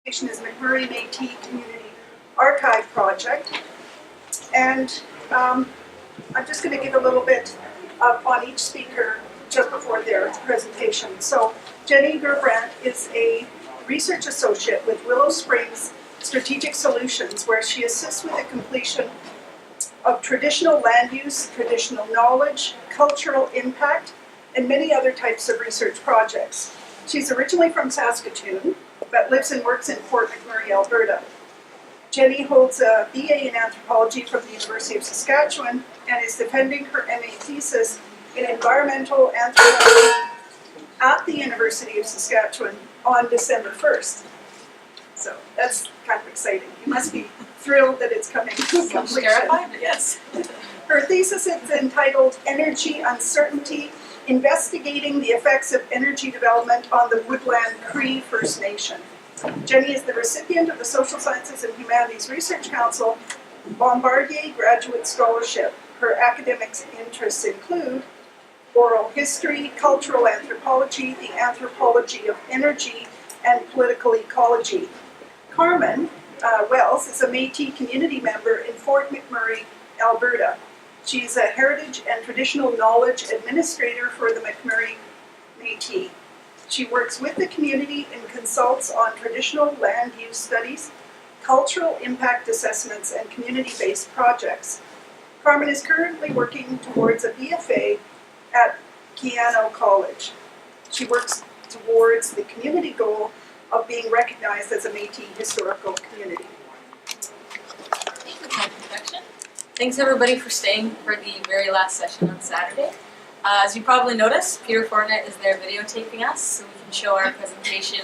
Is McMurray Metis Community Archive Project, and I'm just going to give a little bit on each speaker just before their presentation. So Jenny Gerbrandt is a research associate with Willow Springs Strategic Solutions, where she assists with the completion of traditional land use, traditional knowledge, cultural impact, and many other types of research projects. She's originally from Saskatoon, but lives and works in Fort McMurray, Alberta. Jenny holds a BA in anthropology from the University of Saskatchewan and is defending her MA thesis in environmental anthropology at the University of Saskatchewan on December 1st. So that's kind of exciting. You must be thrilled that it's coming to completion. Yes. Her thesis is entitled Energy Uncertainty, Investigating the Effects of Energy Development on the Woodland Cree First Nation. Jenny is the recipient of the Social Sciences and Humanities Research Council Bombardier Graduate Scholarship. Her academic interests include oral history, cultural anthropology, the anthropology of energy, and political ecology. Carmen Wells is a Métis community member in Fort McMurray, Alberta. She's a heritage and traditional knowledge administrator for the McMurray Metis. She works with the community and consults on traditional land use studies, cultural impact assessments, and community-based projects. Carmen is currently working towards a BFA at Keano College. She works towards the community goal of being recognized as a Métis historical community. Thanks everybody for staying for the very last session on Saturday. As you probably noticed, Peter Fortnett is there videotaping us so we can show our presentation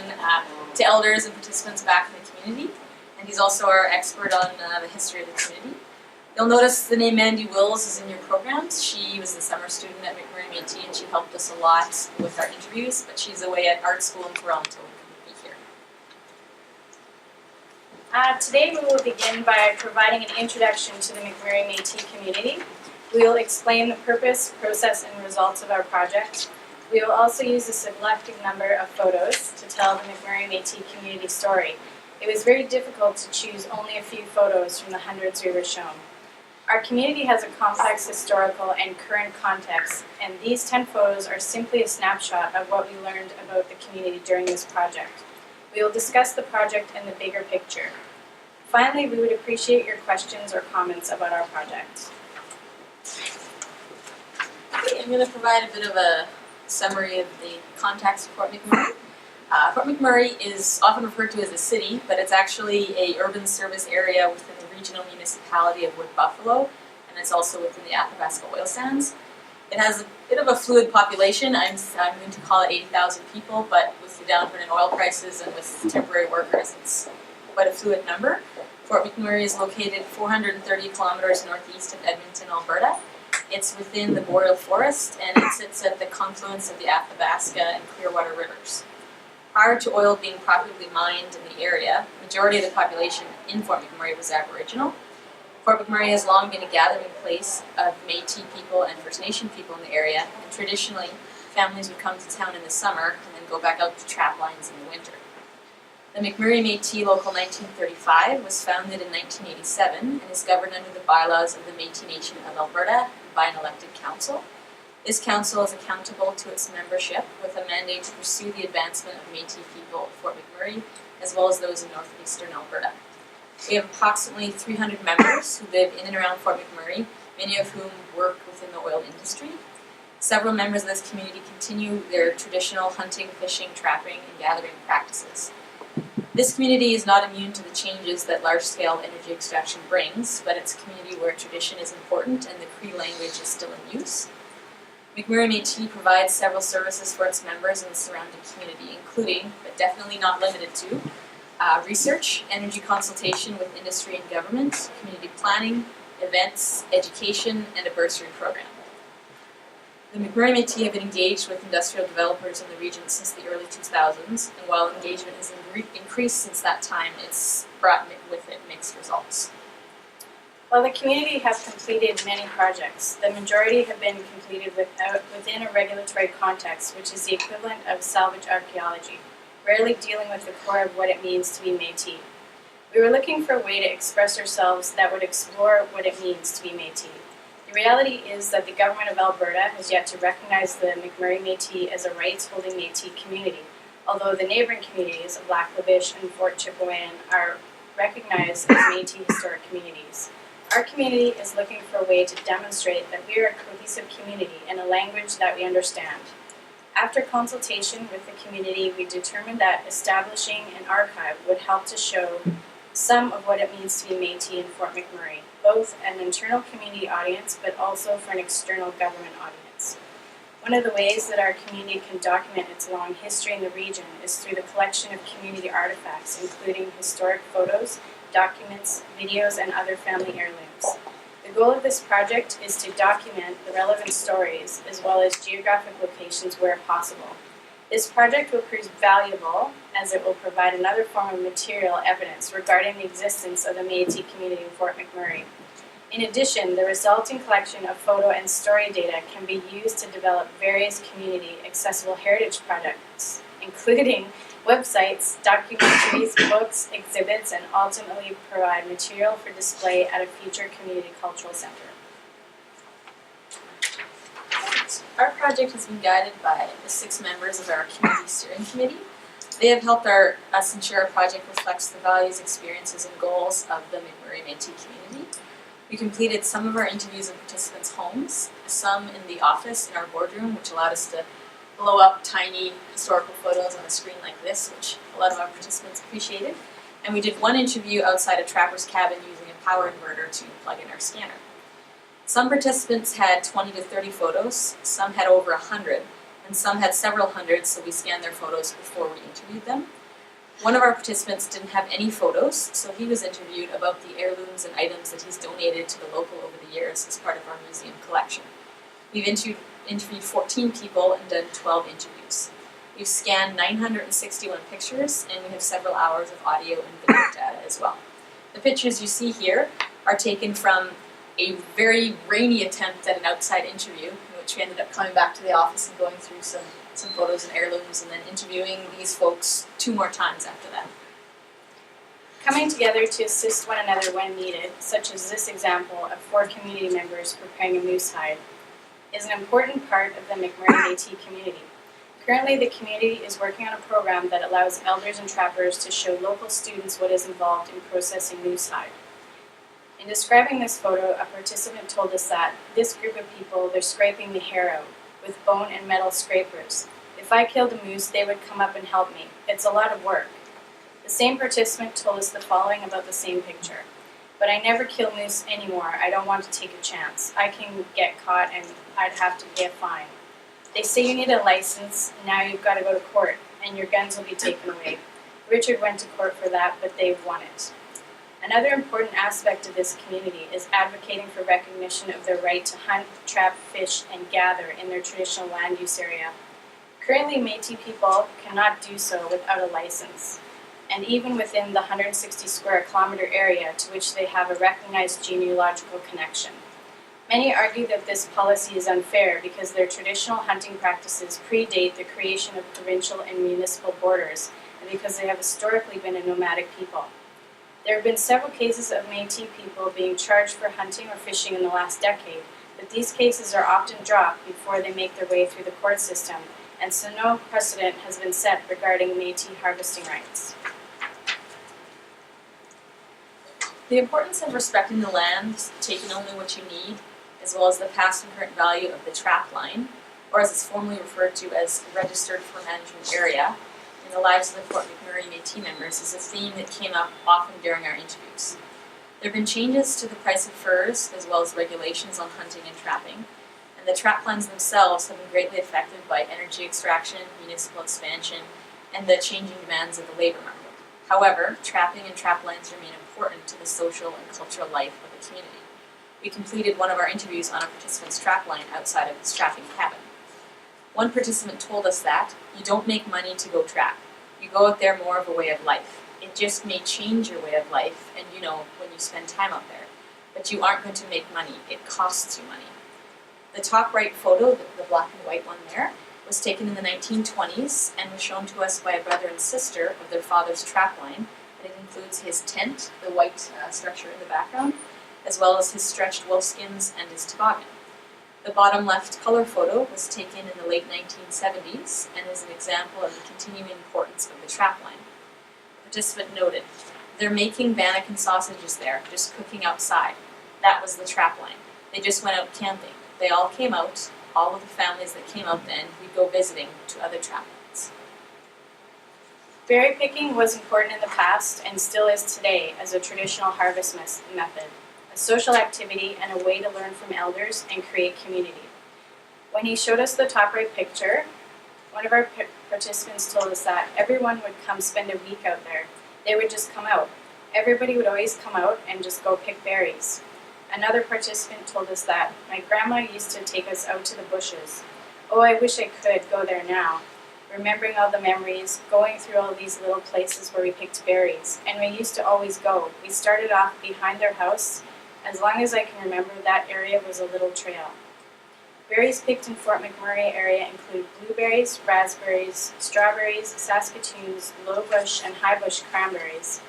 to elders and participants back in the community. And he's also our expert on the history of the community. You'll notice the name Mandy Wills is in your programs. She was a summer student at McMurray Metis and she helped us a lot with our interviews, but she's away at art school in Toronto and couldn't be here. Today we will begin by providing an introduction to the McMurray Metis community. We will explain the purpose, process, and results of our project. We will also use a selected number of photos to tell the McMurray Metis community story. It was very difficult to choose only a few photos from the hundreds we were shown. Our community has a complex historical and current context, and these 10 photos are simply a snapshot of what we learned about the community during this project. We will discuss the project and the bigger picture. Finally, we would appreciate your questions or comments about our project. I'm going to provide a bit of a summary of the context of Fort McMurray. Fort McMurray is often referred to as a city, but it's actually an urban service area within the regional municipality of Wood Buffalo, and it's also within the Athabasca oil sands. It has a bit of a fluid population. I'm going to call it 80,000 people, but with the downturn in oil prices and with temporary workers, it's quite a fluid number. Fort McMurray is located 430 kilometers northeast of Edmonton, Alberta. It's within the boreal forest, and it sits at the confluence of the Athabasca and Clearwater rivers. Prior to oil being profitably mined in the area, the majority of the population in Fort McMurray was Aboriginal. Fort McMurray has long been a gathering place of Métis people and First Nation people in the area, and traditionally, families would come to town in the summer and then go back out to trap lines in the winter. The McMurray Metis Local 1935 was founded in 1987 and is governed under the bylaws of the Métis Nation of Alberta by an elected council. This council is accountable to its membership with a mandate to pursue the advancement of Métis people at Fort McMurray, as well as those in northeastern Alberta. We have approximately 300 members who live in and around Fort McMurray, many of whom work within the oil industry. Several members of this community continue their traditional hunting, fishing, trapping, and gathering practices. This community is not immune to the changes that large-scale energy extraction brings, but it's a community where tradition is important and the Cree language is still in use. McMurray Metis provides several services for its members in the surrounding community, including, but definitely not limited to, research, energy consultation with industry and government, community planning, events, education, and a bursary program. The McMurray Metis have been engaged with industrial developers in the region since the early 2000s, and while engagement has increased since that time, it's brought with it mixed results. While the community has completed many projects, the majority have been completed within a regulatory context, which is the equivalent of salvage archaeology. rarely dealing with the core of what it means to be Métis. We were looking for a way to express ourselves that would explore what it means to be Métis. The reality is that the government of Alberta has yet to recognize the McMurray Métis as a rights-holding Métis community, although the neighbouring communities of Lac La Biche and Fort Chipewyan are recognized as Métis historic communities. Our community is looking for a way to demonstrate that we are a cohesive community in a language that we understand. After consultation with the community, we determined that establishing an archive would help to show some of what it means to be Métis in Fort McMurray, both an internal community audience but also for an external government audience. One of the ways that our community can document its long history in the region is through the collection of community artifacts, including historic photos, documents, videos, and other family heirlooms. The goal of this project is to document the relevant stories as well as geographic locations where possible. This project will prove valuable as it will provide another form of material evidence regarding the existence of the Métis community in Fort McMurray. In addition, the resulting collection of photo and story data can be used to develop various community accessible heritage projects, including websites, documentaries, books, exhibits, and ultimately provide material for display at a future community cultural center. Our project has been guided by the 6 members of our community steering committee. They have helped us ensure our project reflects the values, experiences, and goals of the McMurray Métis community. We completed some of our interviews in participants' homes, some in the office in our boardroom, which allowed us to blow up tiny historical photos on a screen like this, which a lot of our participants appreciated. And we did one interview outside a trapper's cabin using a power inverter to plug in our scanner. Some participants had 20 to 30 photos, some had over 100, and some had several hundred, so we scanned their photos before we interviewed them. One of our participants didn't have any photos, so he was interviewed about the heirlooms and items that he's donated to the local over the years as part of our museum collection. We've interviewed 14 people and done 12 interviews. We've scanned 961 pictures, and we have several hours of audio and video data as well. The pictures you see here are taken from a very rainy attempt at an outside interview, in which we ended up coming back to the office and going through some photos and heirlooms, and then interviewing these folks 2 more times after that. Coming together to assist one another when needed, such as this example of 4 community members preparing a moose hide, is an important part of the McMurray Métis community. Currently, the community is working on a program that allows elders and trappers to show local students what is involved in processing moose hide. In describing this photo, a participant told us that this group of people, they're scraping the hair out with bone and metal scrapers. If I killed a moose, they would come up and help me. It's a lot of work. The same participant told us the following about the same picture. But I never kill moose anymore. I don't want to take a chance. I can get caught and I'd have to pay a fine. They say you need a license, now you've got to go to court, and your guns will be taken away. Richard went to court for that, but they've won it. Another important aspect of this community is advocating for recognition of their right to hunt, trap, fish, and gather in their traditional land use area. Currently, Métis people cannot do so without a license, and even within the 160 square kilometer area to which they have a recognized genealogical connection. Many argue that this policy is unfair because their traditional hunting practices predate the creation of provincial and municipal borders, and because they have historically been a nomadic people. There have been several cases of Métis people being charged for hunting or fishing in the last decade, but these cases are often dropped before they make their way through the court system, and so no precedent has been set regarding Métis harvesting rights. The importance of respecting the land, taking only what you need, as well as the past and current value of the trap line, or as it's formally referred to as registered for management area, in the lives of the Fort McMurray Métis members is a theme that came up often during our interviews. There have been changes to the price of furs, as well as regulations on hunting and trapping, and the trap lines themselves have been greatly affected by energy extraction, municipal expansion, and the changing demands of the labor market. However, trapping and trap lines remain important to the social and cultural life of the community. We completed one of our interviews on a participant's trap line outside of his trapping cabin. One participant told us that you don't make money to go trap. You go out there more of a way of life. It just may change your way of life, and when you spend time out there. But you aren't going to make money. It costs you money. The top right photo, the black and white one there, was taken in the 1920s and was shown to us by a brother and sister of their father's trapline. And it includes his tent, the white structure in the background, as well as his stretched wolfskins and his toboggan. The bottom left color photo was taken in the late 1970s and is an example of the continuing importance of the trapline. The participant noted, "They're making bannock sausages there, just cooking outside. That was the trapline. They just went out camping. They all came out, all of the families that came out then, we'd go visiting to other traplines." Berry picking was important in the past and still is today as a traditional harvest method, a social activity and a way to learn from elders and create community. When he showed us the top right picture, one of our participants told us that everyone would come spend a week out there. They would just come out. Everybody would always come out and just go pick berries. Another participant told us that my grandma used to take us out to the bushes. Oh, I wish I could go there now. Remembering all the memories, going through all these little places where we picked berries, and we used to always go. We started off behind their house. As long as I can remember, that area was a little trail. Berries picked in Fort McMurray area include blueberries, raspberries, strawberries, saskatoons, low bush, and high bush cranberries.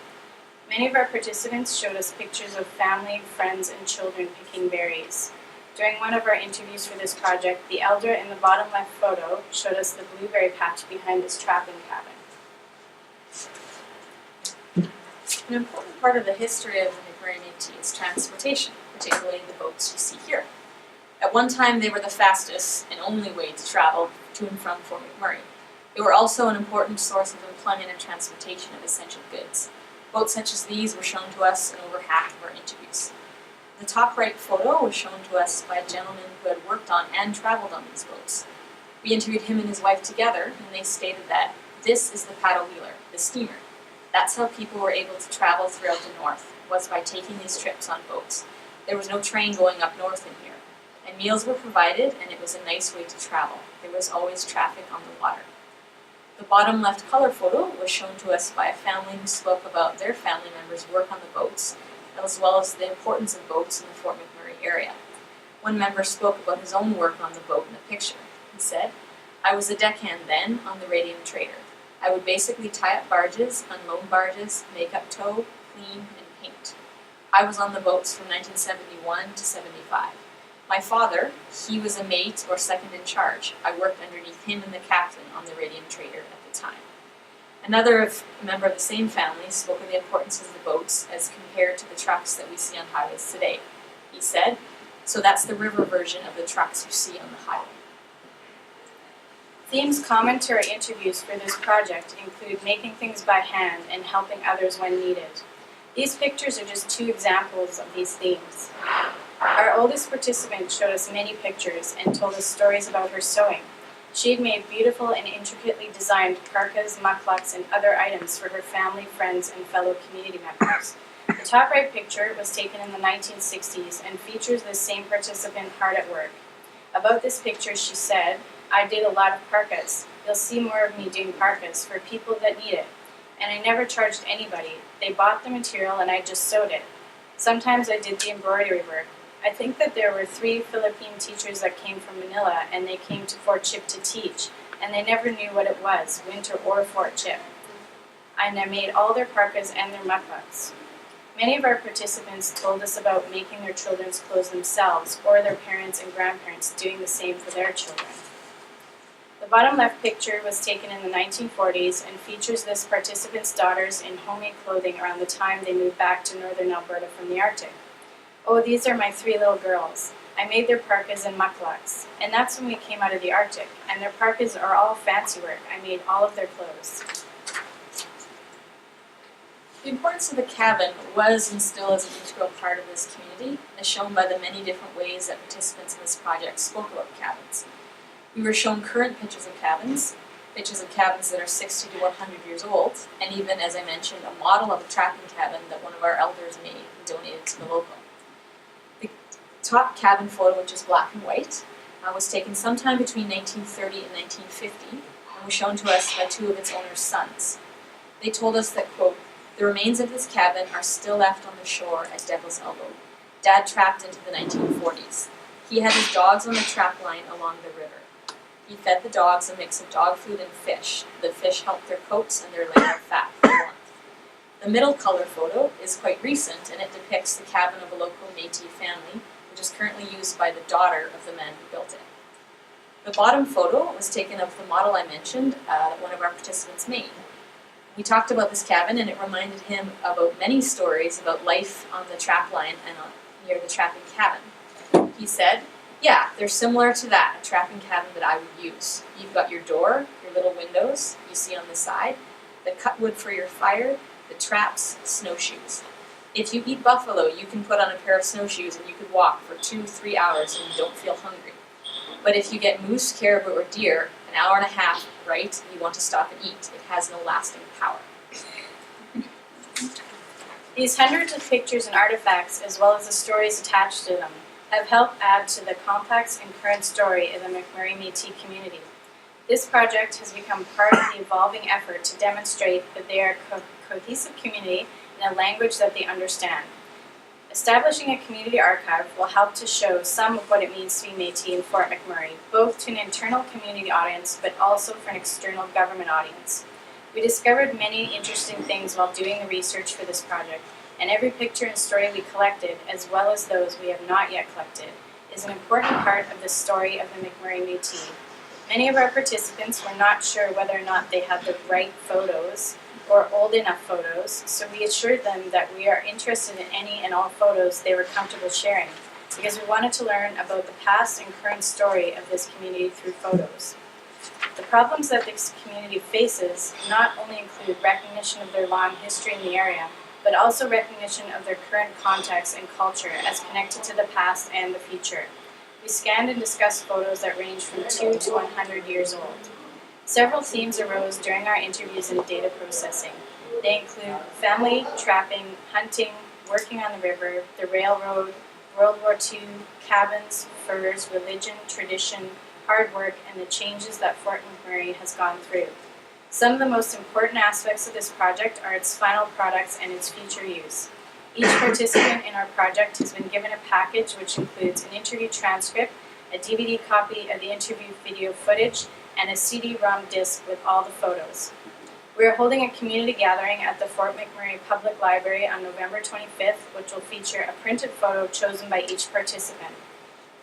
Many of our participants showed us pictures of family, friends, and children picking berries. During one of our interviews for this project, the elder in the bottom left photo showed us the blueberry patch behind his trapping cabin. An important part of the history of the McMurray Metis is transportation, particularly the boats you see here. At one time, they were the fastest and only way to travel to and from Fort McMurray. They were also an important source of employment and transportation of essential goods. Boats such as these were shown to us in over half of our interviews. The top right photo was shown to us by a gentleman who had worked on and traveled on these boats. We interviewed him and his wife together, and they stated that this is the paddle wheeler, the steamer. That's how people were able to travel throughout the north, was by taking these trips on boats. There was no train going up north in here, and meals were provided, and it was a nice way to travel. There was always traffic on the water. The bottom left color photo was shown to us by a family who spoke about their family members' work on the boats, as well as the importance of boats in the Fort McMurray area. One member spoke about his own work on the boat in the picture. He said, "I was a deckhand then on the Radium Trader. I would basically tie up barges, unload barges, make up tow, clean, and paint. I was on the boats from 1971 to 75. My father, he was a mate or second in charge. I worked underneath him and the captain on the Radium Trader at the time." Another member of the same family spoke of the importance of the boats as compared to the trucks that we see on highways today. He said, "So that's the river version of the trucks you see on the highway." Themes common to our interviews for this project include making things by hand and helping others when needed. These pictures are just two examples of these themes. Our oldest participant showed us many pictures and told us stories about her sewing. She had made beautiful and intricately designed parkas, mucklucks, and other items for her family, friends, and fellow community members. The top right picture was taken in the 1960s and features this same participant hard at work. About this picture, she said, "I did a lot of parkas. You'll see more of me doing parkas for people that need it. And I never charged anybody. They bought the material and I just sewed it. Sometimes I did the embroidery work. I think that there were 3 Philippine teachers that came from Manila and they came to Fort Chip to teach, and they never knew what it was, winter or Fort Chip. And I made all their parkas and their mucklucks." Many of our participants told us about making their children's clothes themselves or their parents and grandparents doing the same for their children. The bottom left picture was taken in the 1940s and features this participant's daughters in homemade clothing around the time they moved back to northern Alberta from the Arctic. "Oh, these are my 3 little girls. I made their parkas and mucklucks. And that's when we came out of the Arctic. And their parkas are all fancy work. I made all of their clothes." The importance of the cabin was and still is an integral part of this community, as shown by the many different ways that participants in this project spoke about cabins. We were shown current pictures of cabins that are 60 to 100 years old, and even, as I mentioned, a model of a trapping cabin that one of our elders made and donated to the local. The top cabin photo, which is black and white, was taken sometime between 1930 and 1950 and was shown to us by 2 of its owner's sons. They told us that, quote, "The remains of this cabin are still left on the shore at Devil's Elbow. Dad trapped into the 1940s. He had his dogs on the trap line along the river. He fed the dogs a mix of dog food and fish. The fish helped their coats and their layer of fat for warmth. The middle color photo is quite recent, and it depicts the cabin of a local Métis family, which is currently used by the daughter of the man who built it. The bottom photo was taken of the model I mentioned that one of our participants made. We talked about this cabin, and it reminded him about many stories about life on the trap line and near the trapping cabin. He said, "Yeah, they're similar to that, a trapping cabin that I would use. You've got your door, your little windows you see on the side, the cut wood for your fire, the traps, snowshoes. If you eat buffalo, you can put on a pair of snowshoes and you could walk for 2-3 hours and you don't feel hungry. But if you get moose, caribou, or deer, an hour and a half, right, you want to stop and eat. It has no lasting power." These hundreds of pictures and artifacts, as well as the stories attached to them, have helped add to the complex and current story of the McMurray Metis community. This project has become part of the evolving effort to demonstrate that they are a cohesive community in a language that they understand. Establishing a community archive will help to show some of what it means to be Métis in Fort McMurray, both to an internal community audience but also for an external government audience. We discovered many interesting things while doing the research for this project, and every picture and story we collected, as well as those we have not yet collected, is an important part of the story of the McMurray Métis. Many of our participants were not sure whether or not they had the right photos or old enough photos, so we assured them that we are interested in any and all photos they were comfortable sharing, because we wanted to learn about the past and current story of this community through photos. The problems that this community faces not only include recognition of their long history in the area, but also recognition of their current context and culture as connected to the past and the future. We scanned and discussed photos that range from 2 to 100 years old. Several themes arose during our interviews and data processing. They include family, trapping, hunting, working on the river, the railroad, World War II, cabins, furs, religion, tradition, hard work, and the changes that Fort McMurray has gone through. Some of the most important aspects of this project are its final products and its future use. Each participant in our project has been given a package which includes an interview transcript, a DVD copy of the interview video footage, and a CD-ROM disc with all the photos. We are holding a community gathering at the Fort McMurray Public Library on November 25th, which will feature a printed photo chosen by each participant.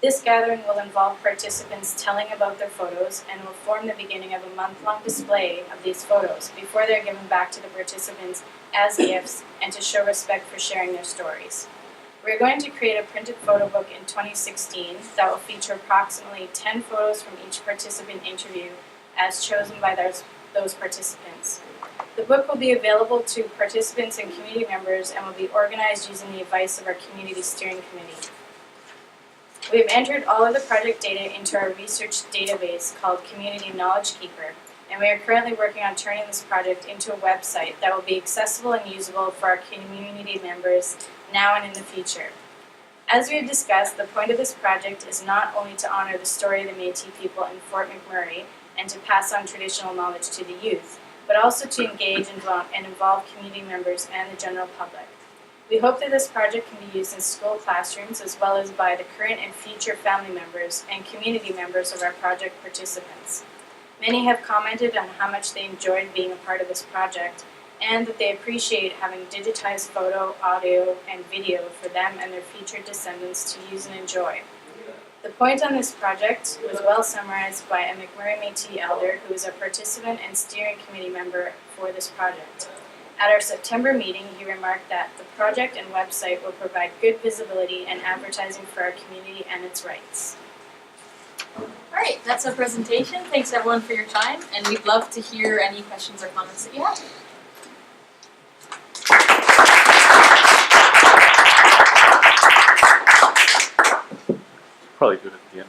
This gathering will involve participants telling about their photos and will form the beginning of a month-long display of these photos before they're given back to the participants as gifts and to show respect for sharing their stories. We're going to create a printed photo book in 2016 that will feature approximately 10 photos from each participant interview as chosen by those participants. The book will be available to participants and community members and will be organized using the advice of our community steering committee. We have entered all of the project data into our research database called Community Knowledge Keeper, and we are currently working on turning this project into a website that will be accessible and usable for our community members now and in the future. As we have discussed, the point of this project is not only to honor the story of the Métis people in Fort McMurray and to pass on traditional knowledge to the youth, but also to engage and involve community members and the general public. We hope that this project can be used in school classrooms as well as by the current and future family members and community members of our project participants. Many have commented on how much they enjoyed being a part of this project and that they appreciate having digitized photo, audio, and video for them and their future descendants to use and enjoy. The point on this project was well summarized by a McMurray Metis elder who is a participant and steering committee member for this project. At our September meeting, he remarked that the project and website will provide good visibility and advertising for our community and its rights. Alright, that's our presentation. Thanks everyone for your time, and we'd love to hear any questions or comments that you have. Probably good at the end.